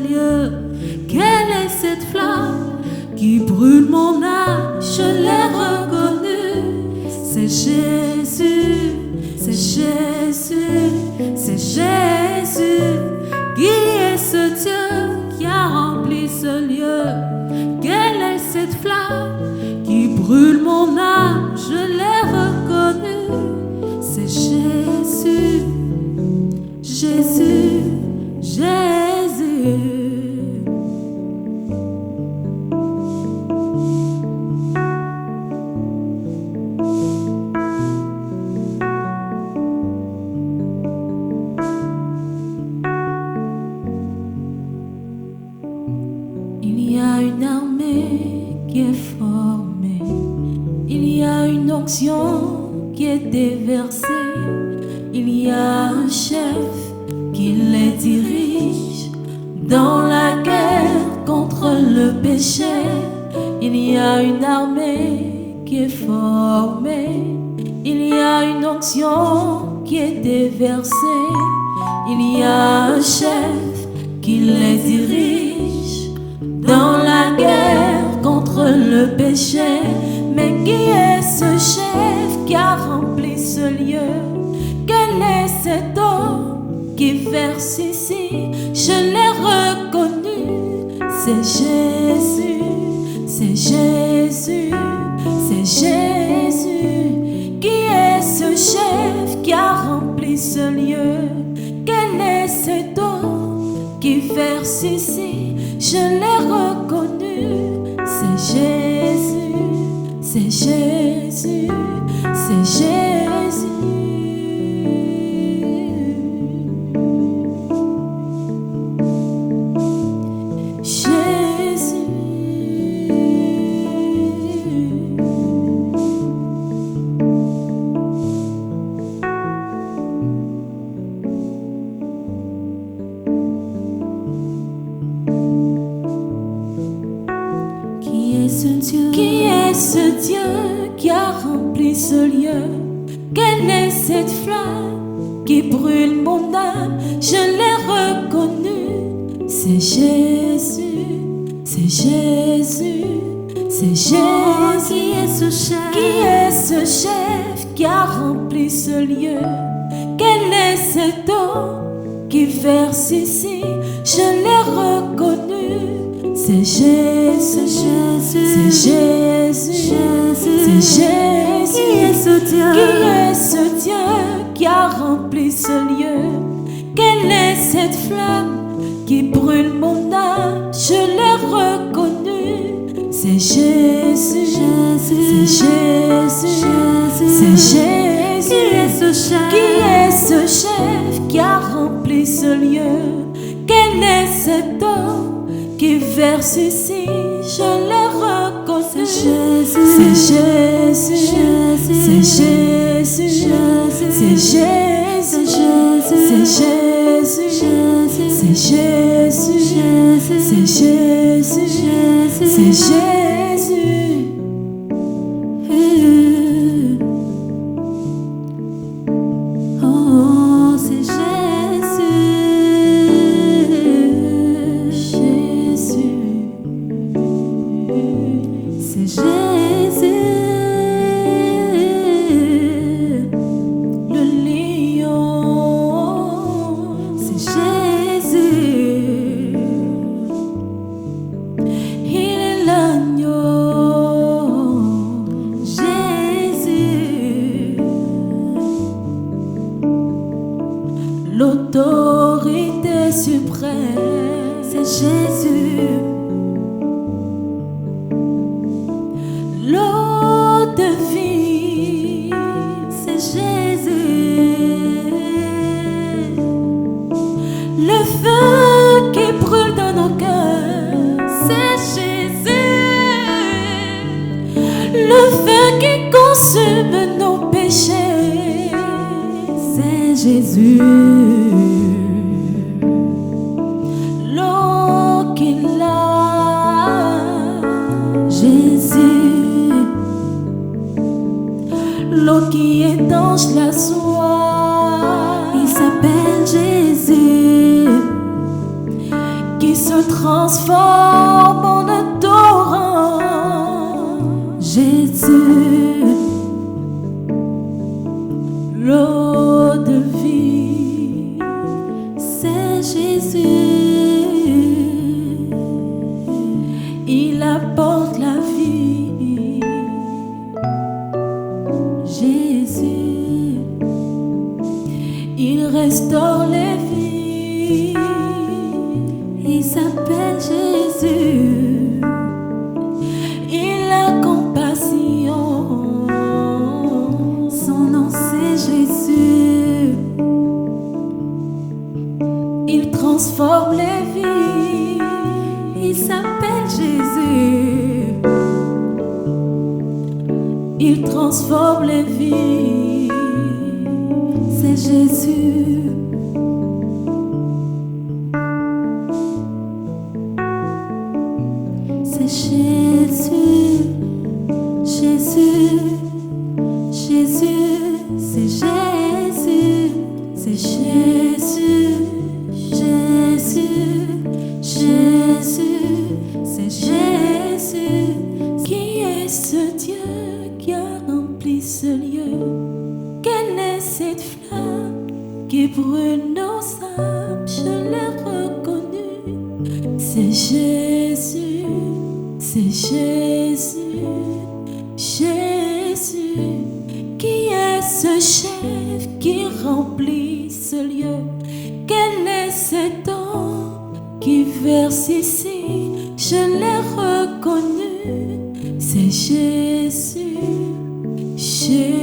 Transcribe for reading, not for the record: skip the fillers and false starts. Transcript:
lieu. Quelle est cette flamme qui brûle mon âme? Je l'ai reconnu. C'est Jésus, c'est Jésus, c'est Jésus. Qui est ce Dieu qui a rempli ce lieu? Quelle est cette flamme qui brûle mon âme? Je l'ai reconnu. C'est Jésus, Jésus, Jésus. Il y a une armée qui est formée, il y a une onction qui est déversée, il y a un chef qui les dirige dans la guerre contre le péché. Il y a une armée qui est formée, il y a une onction qui est déversée, il y a un chef qui les dirige dans la guerre contre le péché. Mais qui est ce chef qui a rempli ce lieu? Quel est cet homme qui verse ici? Je l'ai reconnu. C'est Jésus, c'est Jésus, c'est Jésus. Qui est ce chef qui a rempli ce lieu? Quel est cet homme qui verse ici? Je l'ai reconnu. C'est Jésus, c'est Jésus, c'est Jésus. Qui est ce Dieu qui a rempli ce lieu? Quelle est cette flamme qui brûle mon âme? Je l'ai reconnu. C'est Jésus, c'est Jésus, c'est Jésus. Qui est ce chef? Qui est ce chef qui a rempli ce lieu? Quel est cet homme qui verse ici? Je l'ai reconnu. C'est Jésus, c'est Jésus, c'est Jésus. Qui est ce Dieu? Qui est ce Dieu qui a rempli ce lieu? Quelle est cette flamme qui brûle mon âme? Je l'ai reconnu. C'est Jésus, c'est Jésus, c'est Jésus. Qui est ce chef? Qui est ce chef qui a rempli ce lieu? Quel est cet homme qui verse ici? Je l'ai reconnu. C'est Jésus, c'est Jésus, c'est Jésus, c'est Jésus, c'est Jésus, c'est Jésus, c'est Jésus. Oh, c'est Jésus. C'est Jésus, le lion. C'est Jésus, il est l'agneau. Jésus, l'autorité suprême. C'est Jésus. L'eau de vie, c'est Jésus. Le feu qui brûle dans nos cœurs, c'est Jésus. Le feu qui consume nos péchés, c'est Jésus. L'eau qui lave, Jésus. L'eau qui étanche la soif, il s'appelle Jésus. Qui se transforme en adorant Jésus, l'eau de vie, c'est Jésus, il apporte la vie. Jésus, il restaure les vies. Il s'appelle Jésus, il a compassion, son nom c'est Jésus, il transforme les vies. Il s'appelle Jésus, il transforme les vies, c'est Jésus. C'est Jésus, Jésus, Jésus, c'est Jésus, c'est Jésus, Jésus, Jésus, c'est Jésus. Qui est ce Dieu qui a rempli ce lieu? Quelle est cette flamme qui brûle nos âmes? Je l'ai reconnu, c'est Jésus, c'est Jésus, Jésus. Qui est ce chef qui remplit ce lieu? Quel est cet homme qui verse ici? Je l'ai reconnu, c'est Jésus, Jésus.